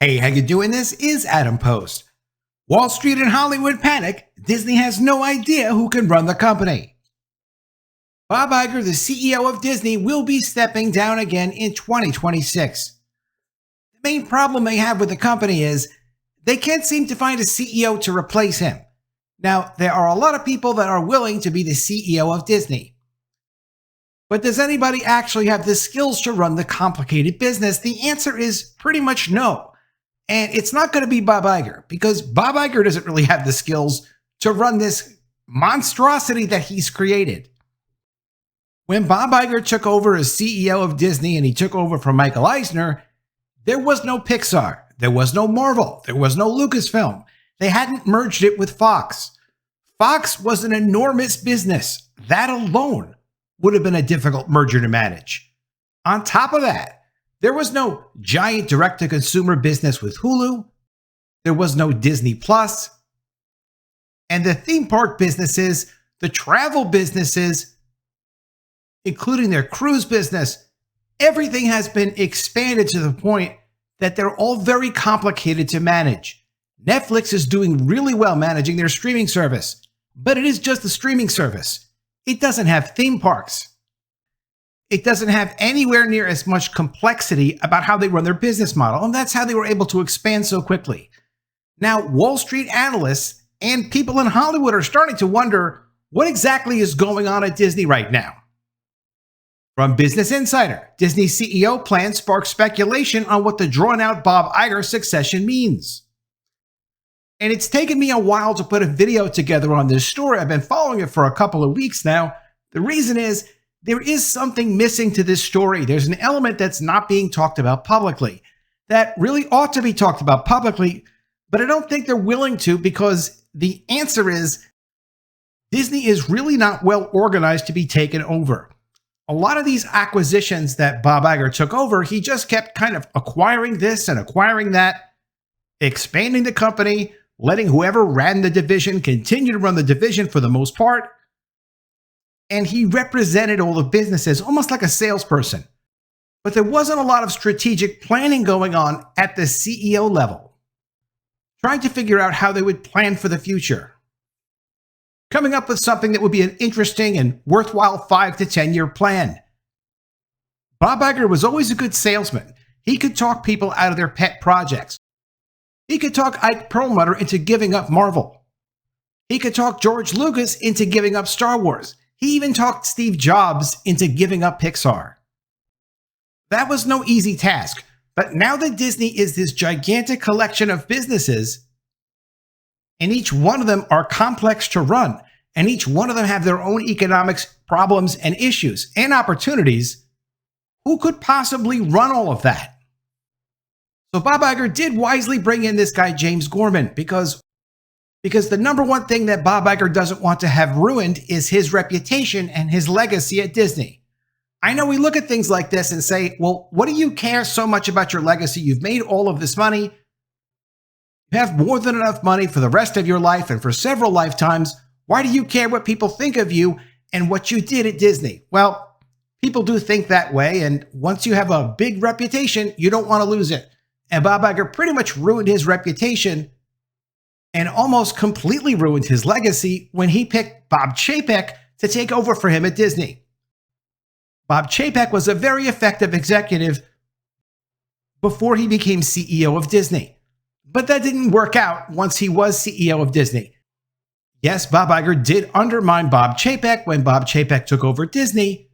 Hey, how you doing? This is Adam Post. Wall Street and Hollywood panic. Disney has no idea who can run the company. Bob Iger, the CEO of Disney, will be stepping down again in 2026. The main problem they have with the company is they can't seem to find a CEO to replace him. Now, there are a lot of people that are willing to be the CEO of Disney. But does anybody actually have the skills to run the complicated business? The answer is pretty much no. And it's not going to be Bob Iger, because Bob Iger doesn't really have the skills to run this monstrosity that he's created. When Bob Iger took over as CEO of Disney and he took over from Michael Eisner, there was no Pixar, there was no Marvel, there was no Lucasfilm. They hadn't merged it with Fox. Fox was an enormous business. That alone would have been a difficult merger to manage. On top of that, there was no giant direct-to-consumer business with Hulu. There was no Disney Plus. And the theme park businesses, the travel businesses, including their cruise business, everything has been expanded to the point that they're all very complicated to manage. Netflix is doing really well managing their streaming service, but it is just a streaming service. It doesn't have theme parks. It doesn't have anywhere near as much complexity about how they run their business model, and that's how they were able to expand so quickly. Now, Wall Street analysts and people in Hollywood are starting to wonder what exactly is going on at Disney right now. From Business Insider, Disney CEO plans spark speculation on what the drawn-out Bob Iger succession means. And it's taken me a while to put a video together on this story. I've been following it for a couple of weeks now. The reason is, there is something missing to this story. There's an element that's not being talked about publicly that really ought to be talked about publicly, but I don't think they're willing to, because the answer is Disney is really not well organized to be taken over. A lot of these acquisitions that Bob Iger took over, he just kept kind of acquiring this and acquiring that, expanding the company, letting whoever ran the division continue to run the division for the most part. And he represented all the businesses almost like a salesperson. But there wasn't a lot of strategic planning going on at the CEO level, trying to figure out how they would plan for the future, coming up with something that would be an interesting and worthwhile 5 to 10 year plan. Bob Iger was always a good salesman. He could talk people out of their pet projects. He could talk Ike Perlmutter into giving up Marvel. He could talk George Lucas into giving up Star Wars. He even talked Steve Jobs into giving up Pixar. That was no easy task, but now that Disney is this gigantic collection of businesses, and each one of them are complex to run, and each one of them have their own economics problems and issues and opportunities, who could possibly run all of that? So Bob Iger did wisely bring in this guy, James Gorman, because the number one thing that Bob Iger doesn't want to have ruined is his reputation and his legacy at Disney. I know we look at things like this and say, well, what do you care so much about your legacy? You've made all of this money. You have more than enough money for the rest of your life and for several lifetimes. Why do you care what people think of you and what you did at Disney? Well, people do think that way, and once you have a big reputation, you don't want to lose it. And Bob Iger pretty much ruined his reputation and almost completely ruined his legacy when he picked Bob Chapek to take over for him at Disney. Bob Chapek was a very effective executive before he became CEO of Disney. But that didn't work out once he was CEO of Disney. Yes, Bob Iger did undermine Bob Chapek when Bob Chapek took over Disney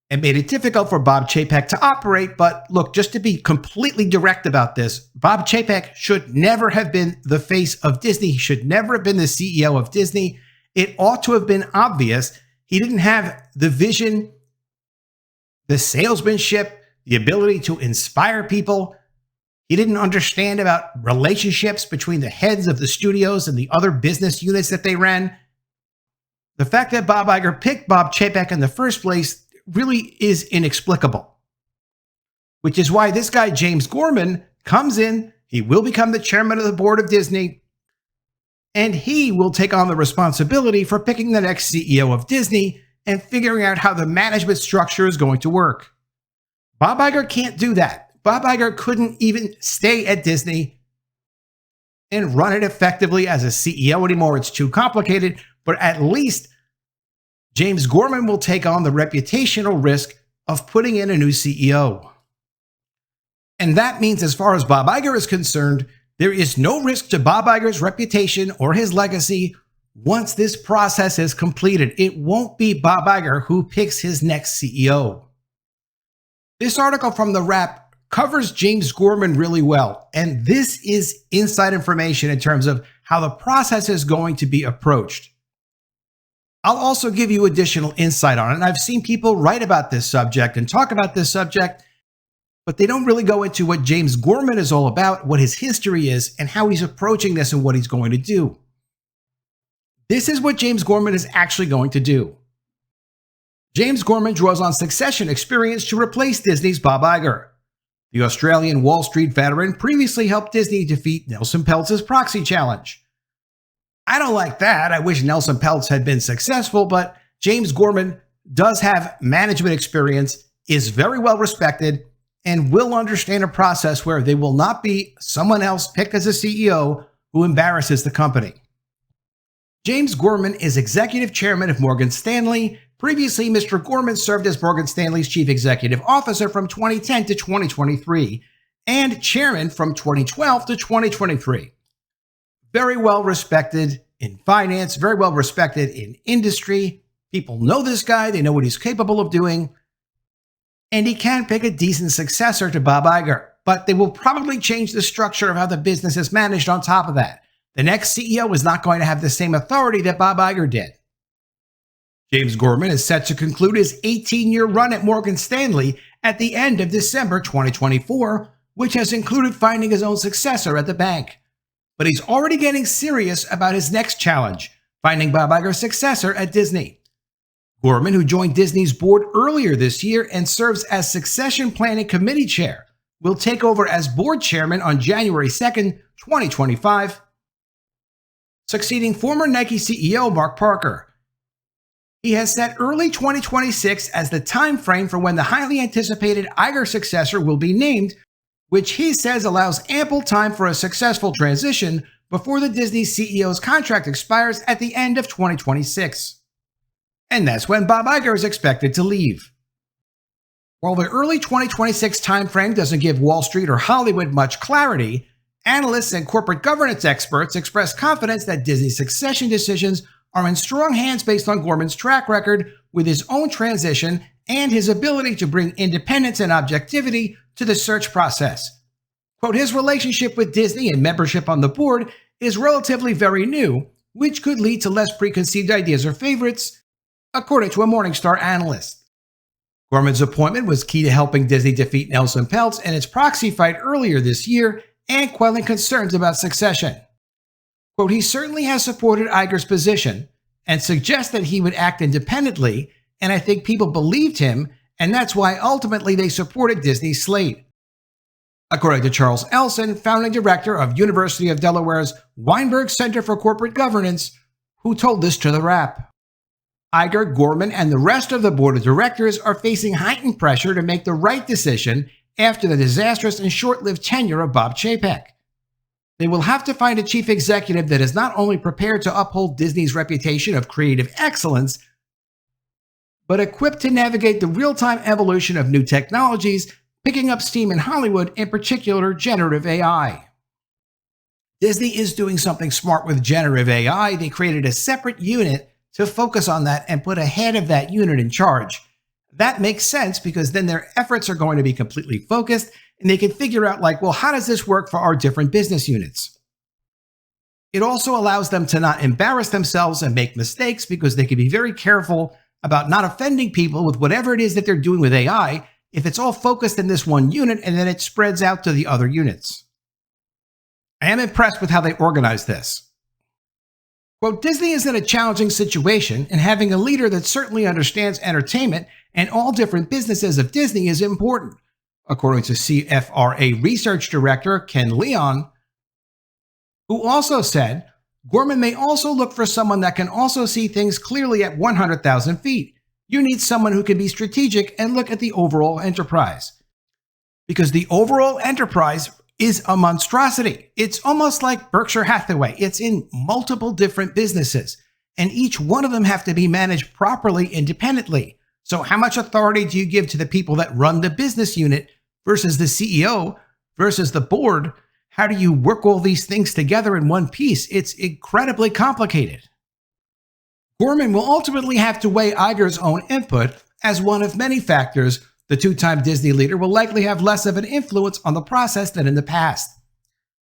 and made it difficult for Bob Chapek to operate. But look, just to be completely direct about this, Bob Chapek should never have been the face of Disney. He should never have been the CEO of Disney. It ought to have been obvious. He didn't have the vision, the salesmanship, the ability to inspire people. He didn't understand about relationships between the heads of the studios and the other business units that they ran. The fact that Bob Iger picked Bob Chapek in the first place really is inexplicable, which is why this guy, James Gorman, comes in. He will become the chairman of the board of Disney, and he will take on the responsibility for picking the next CEO of Disney and figuring out how the management structure is going to work. Bob Iger can't do that. Bob Iger couldn't even stay at Disney and run it effectively as a CEO anymore. It's too complicated, but at least James Gorman will take on the reputational risk of putting in a new CEO. And that means, as far as Bob Iger is concerned, there is no risk to Bob Iger's reputation or his legacy once this process is completed. It won't be Bob Iger who picks his next CEO. This article from The Wrap covers James Gorman really well, and this is inside information in terms of how the process is going to be approached. I'll also give you additional insight on it, and I've seen people write about this subject and talk about this subject, but they don't really go into what James Gorman is all about, what his history is, and how he's approaching this and what he's going to do. This is what James Gorman is actually going to do. James Gorman draws on succession experience to replace Disney's Bob Iger. The Australian Wall Street veteran previously helped Disney defeat Nelson Peltz's proxy challenge. I don't like that. I wish Nelson Peltz had been successful, but James Gorman does have management experience, is very well respected, and will understand a process where there will not be someone else picked as a CEO who embarrasses the company. James Gorman is executive chairman of Morgan Stanley. Previously, Mr. Gorman served as Morgan Stanley's chief executive officer from 2010 to 2023 and chairman from 2012 to 2023. Very well respected in finance, very well respected in industry. People know this guy, they know what he's capable of doing, and he can pick a decent successor to Bob Iger, but they will probably change the structure of how the business is managed on top of that. The next CEO is not going to have the same authority that Bob Iger did. James Gorman is set to conclude his 18-year run at Morgan Stanley at the end of December 2024, which has included finding his own successor at the bank. But he's already getting serious about his next challenge, finding Bob Iger's successor at Disney. Gorman, who joined Disney's board earlier this year and serves as succession planning committee chair, will take over as board chairman on January 2nd, 2025, succeeding former Nike CEO Mark Parker. He has set early 2026 as the time frame for when the highly anticipated Iger successor will be named, which he says allows ample time for a successful transition before the Disney CEO's contract expires at the end of 2026. And that's when Bob Iger is expected to leave. While the early 2026 timeframe doesn't give Wall Street or Hollywood much clarity, analysts and corporate governance experts express confidence that Disney's succession decisions are in strong hands based on Gorman's track record with his own transition and his ability to bring independence and objectivity to the search process. Quote, his relationship with Disney and membership on the board is relatively very new, which could lead to less preconceived ideas or favorites, according to a Morningstar analyst. Gorman's appointment was key to helping Disney defeat Nelson Peltz in its proxy fight earlier this year and quelling concerns about succession. Quote, he certainly has supported Iger's position and suggests that he would act independently, and I think people believed him, and that's why ultimately they supported Disney's slate. According to Charles Elson, founding director of University of Delaware's Weinberg Center for Corporate Governance, who told this to The Wrap. Iger, Gorman, and the rest of the board of directors are facing heightened pressure to make the right decision after the disastrous and short-lived tenure of Bob Chapek. They will have to find a chief executive that is not only prepared to uphold Disney's reputation of creative excellence, but equipped to navigate the real-time evolution of new technologies picking up steam in Hollywood, in particular generative AI. Disney is doing something smart with generative AI. They created a separate unit to focus on that and put a head of that unit in charge. That makes sense because then their efforts are going to be completely focused and they can figure out like, well, how does this work for our different business units? It also allows them to not embarrass themselves and make mistakes because they can be very careful about not offending people with whatever it is that they're doing with AI if it's all focused in this one unit and then it spreads out to the other units. I am impressed with how they organize this. Quote, Disney is in a challenging situation, and having a leader that certainly understands entertainment and all different businesses of Disney is important, according to CFRA Research Director Ken Leon, who also said, Gorman may also look for someone that can also see things clearly at 100,000 feet. You need someone who can be strategic and look at the overall enterprise. because the overall enterprise is a monstrosity. It's almost like Berkshire Hathaway. It's in multiple different businesses, and each one of them have to be managed properly independently. So how much authority do you give to the people that run the business unit versus the CEO versus the board? How do you work all these things together in one piece? It's incredibly complicated. Gorman will ultimately have to weigh Iger's own input as one of many factors. The two-time Disney leader will likely have less of an influence on the process than in the past.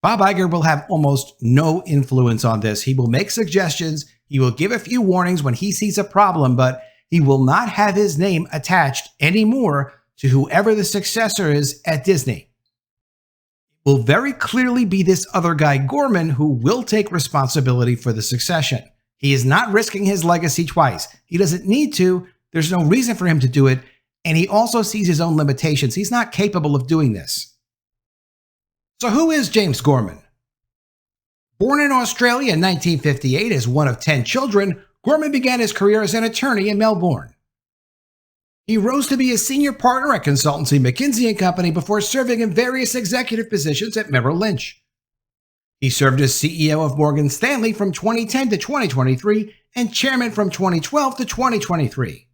Bob Iger will have almost no influence on this. He will make suggestions, he will give a few warnings when he sees a problem, but he will not have his name attached anymore to whoever the successor is at Disney. It will very clearly be this other guy, Gorman, who will take responsibility for the succession. He is not risking his legacy twice. He doesn't need to. There's no reason for him to do it. And he also sees his own limitations. He's not capable of doing this. So who is James Gorman? Born in Australia in 1958 as one of 10 children, Gorman began his career as an attorney in Melbourne. He rose to be a senior partner at consultancy McKinsey & Company before serving in various executive positions at Merrill Lynch. He served as CEO of Morgan Stanley from 2010 to 2023 and chairman from 2012 to 2023.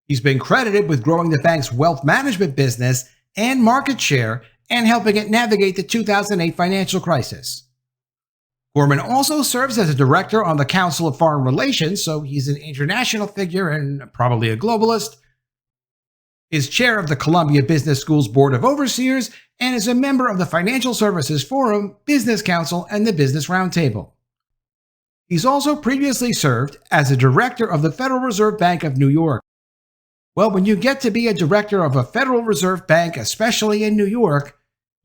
He's been credited with growing the bank's wealth management business and market share and helping it navigate the 2008 financial crisis. Gorman also serves as a director on the Council of Foreign Relations, so he's an international figure and probably a globalist. Is chair of the Columbia Business School's Board of Overseers and is a member of the Financial Services Forum, Business Council, and the Business Roundtable. He's also previously served as a director of the Federal Reserve Bank of New York. Well, when you get to be a director of a Federal Reserve Bank, especially in New York,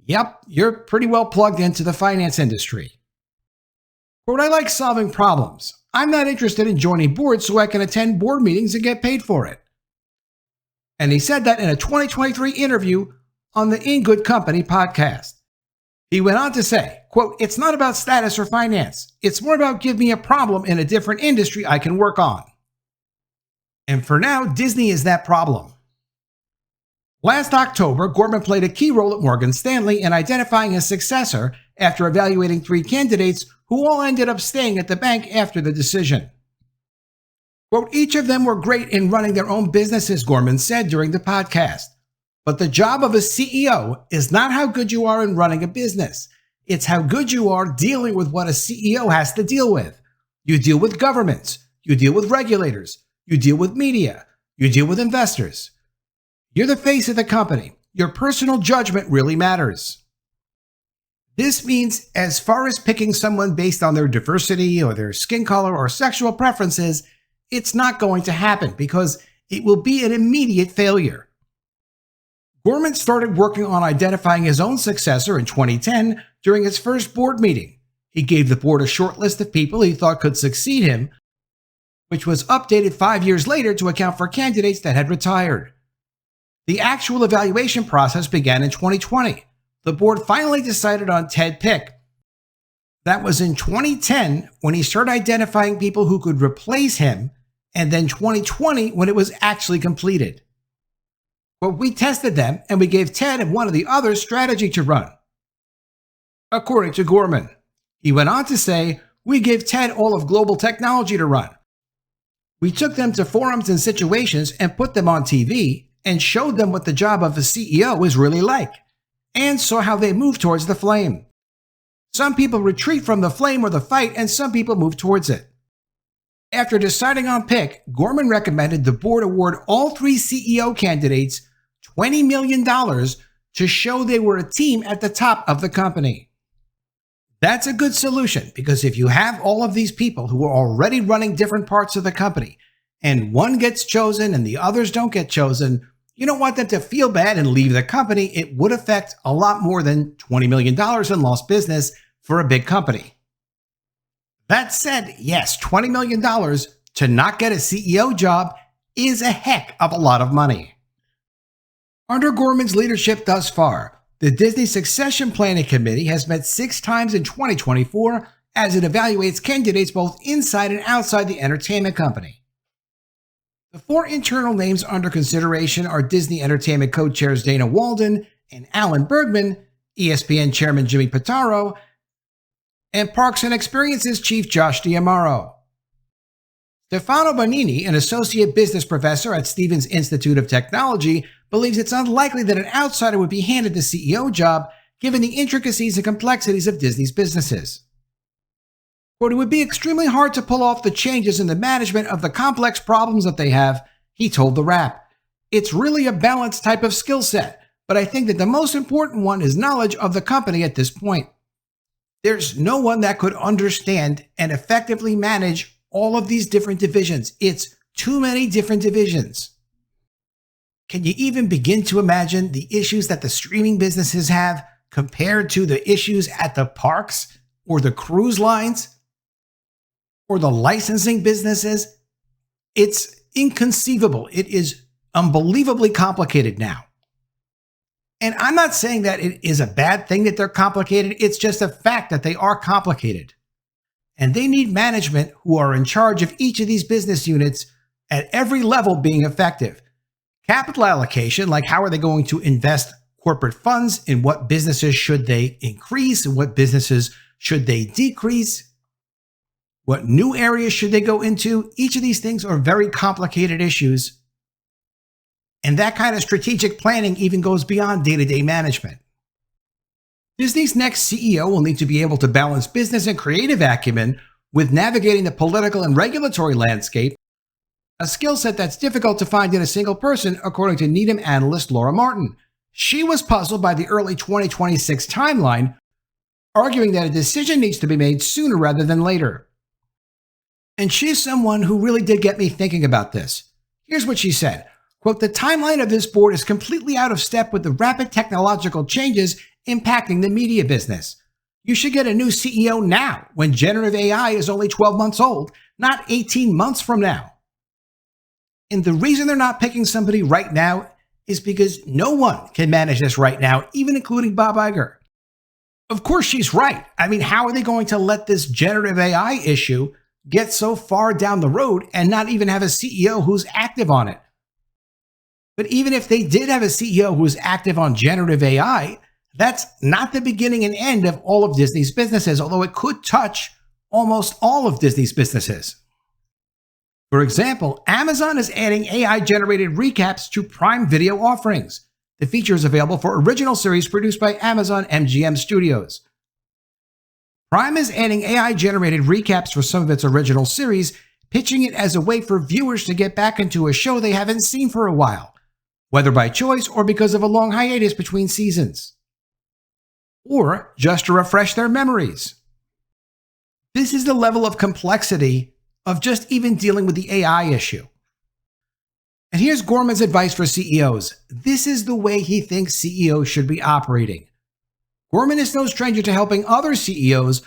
yep, you're pretty well plugged into the finance industry. Quote, I like solving problems. I'm not interested in joining boards so I can attend board meetings and get paid for it. And he said that in a 2023 interview on the In Good Company podcast. He went on to say, quote, it's not about status or finance. It's more about give me a problem in a different industry I can work on. And for now, Disney is that problem. Last October, Gorman played a key role at Morgan Stanley in identifying a successor after evaluating 3 candidates who all ended up staying at the bank after the decision. Quote, each of them were great in running their own businesses, Gorman said during the podcast. But the job of a CEO is not how good you are in running a business. It's how good you are dealing with what a CEO has to deal with. You deal with governments. You deal with regulators. You deal with media. You deal with investors. You're the face of the company. Your personal judgment really matters. This means as far as picking someone based on their diversity or their skin color or sexual preferences, it's not going to happen because it will be an immediate failure. Gorman started working on identifying his own successor in 2010 during his first board meeting. He gave the board a short list of people he thought could succeed him, which was updated 5 years later to account for candidates that had retired. The actual evaluation process began in 2020. The board finally decided on Ted Pick. That was in 2010 when he started identifying people who could replace him, and then 2020 when it was actually completed. But we tested them and we gave Ted and one of the others strategy to run. According to Gorman, he went on to say, we gave Ted all of global technology to run. We took them to forums and situations and put them on TV and showed them what the job of a CEO is really like, and saw how they move towards the flame. Some people retreat from the flame or the fight, and some people move towards it. After deciding on Pick, Gorman recommended the board award all 3 CEO candidates $20 million to show they were a team at the top of the company. That's a good solution because if you have all of these people who are already running different parts of the company and one gets chosen and the others don't get chosen, you don't want them to feel bad and leave the company. It would affect a lot more than $20 million in lost business for a big company. That said, yes, $20 million to not get a CEO job is a heck of a lot of money. Under Gorman's leadership thus far, the Disney Succession Planning Committee has met 6 times in 2024 as it evaluates candidates both inside and outside the entertainment company. The four internal names under consideration are Disney Entertainment co-chairs Dana Walden and Alan Bergman, ESPN chairman Jimmy Pitaro, and Parks and Experiences chief Josh D'Amaro. Stefano Bonini, an associate business professor at Stevens Institute of Technology, believes it's unlikely that an outsider would be handed the CEO job given the intricacies and complexities of Disney's businesses. Quote, "It would be extremely hard to pull off the changes in the management of the complex problems that they have," he told The Wrap. "It's really a balanced type of skill set, but I think that the most important one is knowledge of the company at this point. There's no one that could understand and effectively manage all of these different divisions. It's too many different divisions." Can you even begin to imagine the issues that the streaming businesses have compared to the issues at the parks or the cruise lines or the licensing businesses? It's inconceivable. It is unbelievably complicated now. And I'm not saying that it is a bad thing that they're complicated. It's just a fact that they are complicated. And they need management who are in charge of each of these business units at every level being effective. Capital allocation, like how are they going to invest corporate funds, in what businesses should they increase, and what businesses should they decrease, what new areas should they go into. Each of these things are very complicated issues. And that kind of strategic planning even goes beyond day-to-day management. Disney's next CEO will need to be able to balance business and creative acumen with navigating the political and regulatory landscape, a skill set that's difficult to find in a single person, according to Needham analyst Laura Martin. She was puzzled by the early 2026 timeline, arguing that a decision needs to be made sooner rather than later. And she's someone who really did get me thinking about this. Here's what she said. Quote, "The timeline of this board is completely out of step with the rapid technological changes impacting the media business. You should get a new CEO now, when generative AI is only 12 months old, not 18 months from now." And the reason they're not picking somebody right now is because no one can manage this right now, even including Bob Iger. Of course, she's right. I mean, how are they going to let this generative AI issue get so far down the road and not even have a CEO who's active on it? But even if they did have a CEO who's active on generative AI, that's not the beginning and end of all of Disney's businesses, although it could touch almost all of Disney's businesses. For example, Amazon is adding AI-generated recaps to Prime Video offerings. The feature is available for original series produced by Amazon MGM Studios. Prime is adding AI-generated recaps for some of its original series, pitching it as a way for viewers to get back into a show they haven't seen for a while, whether by choice or because of a long hiatus between seasons, or just to refresh their memories. This is the level of complexity of just even dealing with the AI issue. And here's Gorman's advice for CEOs. This is the way he thinks CEOs should be operating. Gorman is no stranger to helping other CEOs,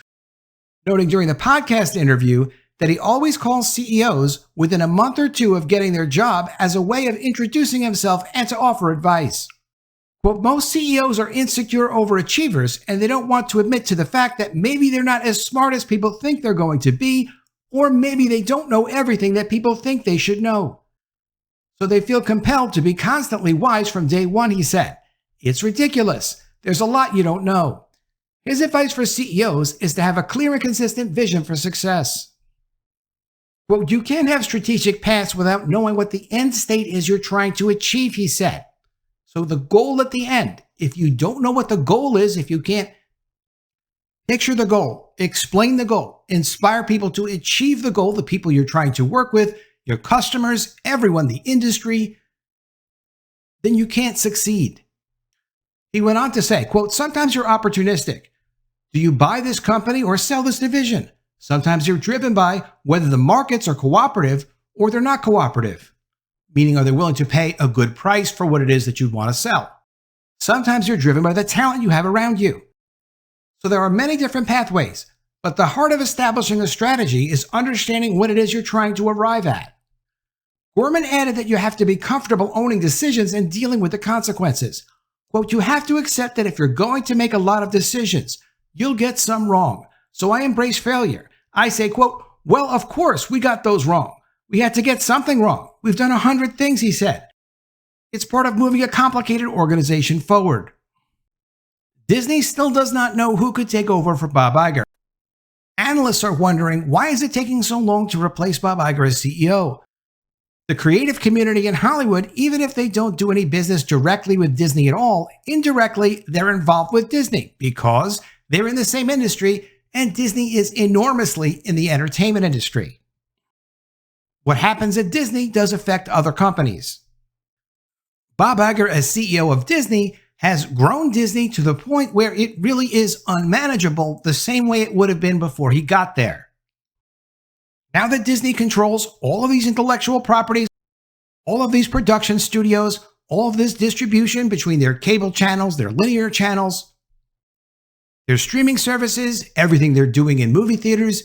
noting during the podcast interview that he always calls CEOs within a month or two of getting their job as a way of introducing himself and to offer advice. Quote, "Most CEOs are insecure overachievers, and they don't want to admit to the fact that maybe they're not as smart as people think they're going to be, or maybe they don't know everything that people think they should know. So they feel compelled to be constantly wise from day one," he said. "It's ridiculous. There's a lot you don't know." His advice for CEOs is to have a clear and consistent vision for success. Quote, "You can't have strategic paths without knowing what the end state is you're trying to achieve," he said. So the goal at the end, if you don't know what the goal is, if you can't picture the goal, explain the goal, inspire people to achieve the goal, the people you're trying to work with, your customers, everyone, the industry, then you can't succeed. He went on to say, quote, "Sometimes you're opportunistic. Do you buy this company or sell this division? Sometimes you're driven by whether the markets are cooperative or they're not cooperative. Meaning, are they willing to pay a good price for what it is that you want to sell? Sometimes you're driven by the talent you have around you. So there are many different pathways, but the heart of establishing a strategy is understanding what it is you're trying to arrive at." Gorman added that you have to be comfortable owning decisions and dealing with the consequences. Quote, "You have to accept that if you're going to make a lot of decisions, you'll get some wrong. So I embrace failure. I say, quote, well, of course, we got those wrong. We had to get something wrong. We've done 100 things, he said. It's part of moving a complicated organization forward. Disney still does not know who could take over for Bob Iger. Analysts are wondering, why is it taking so long to replace Bob Iger as CEO? The creative community in Hollywood, even if they don't do any business directly with Disney at all, indirectly they're involved with Disney because they're in the same industry and Disney is enormously in the entertainment industry. What happens at Disney does affect other companies. Bob Iger, as CEO of Disney, has grown Disney to the point where it really is unmanageable the same way it would have been before he got there. Now that Disney controls all of these intellectual properties, all of these production studios, all of this distribution between their cable channels, their linear channels, their streaming services, everything they're doing in movie theaters,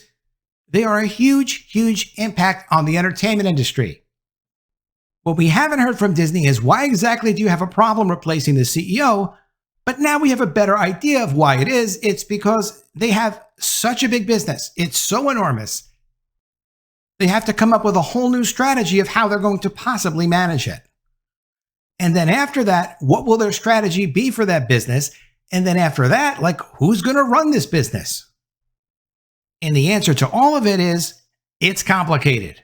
they are a huge, huge impact on the entertainment industry. What we haven't heard from Disney is, why exactly do you have a problem replacing the CEO? But now we have a better idea of why it is. It's because they have such a big business. It's so enormous. They have to come up with a whole new strategy of how they're going to possibly manage it. And then after that, what will their strategy be for that business? And then after that, who's going to run this business? And the answer to all of it is, it's complicated.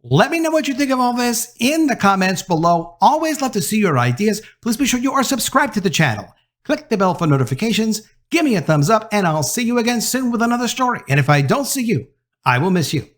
Let me know what you think of all this in the comments below. Always love to see your ideas. Please be sure you are subscribed to the channel. Click the bell for notifications. Give me a thumbs up, and I'll see you again soon with another story. And if I don't see you, I will miss you.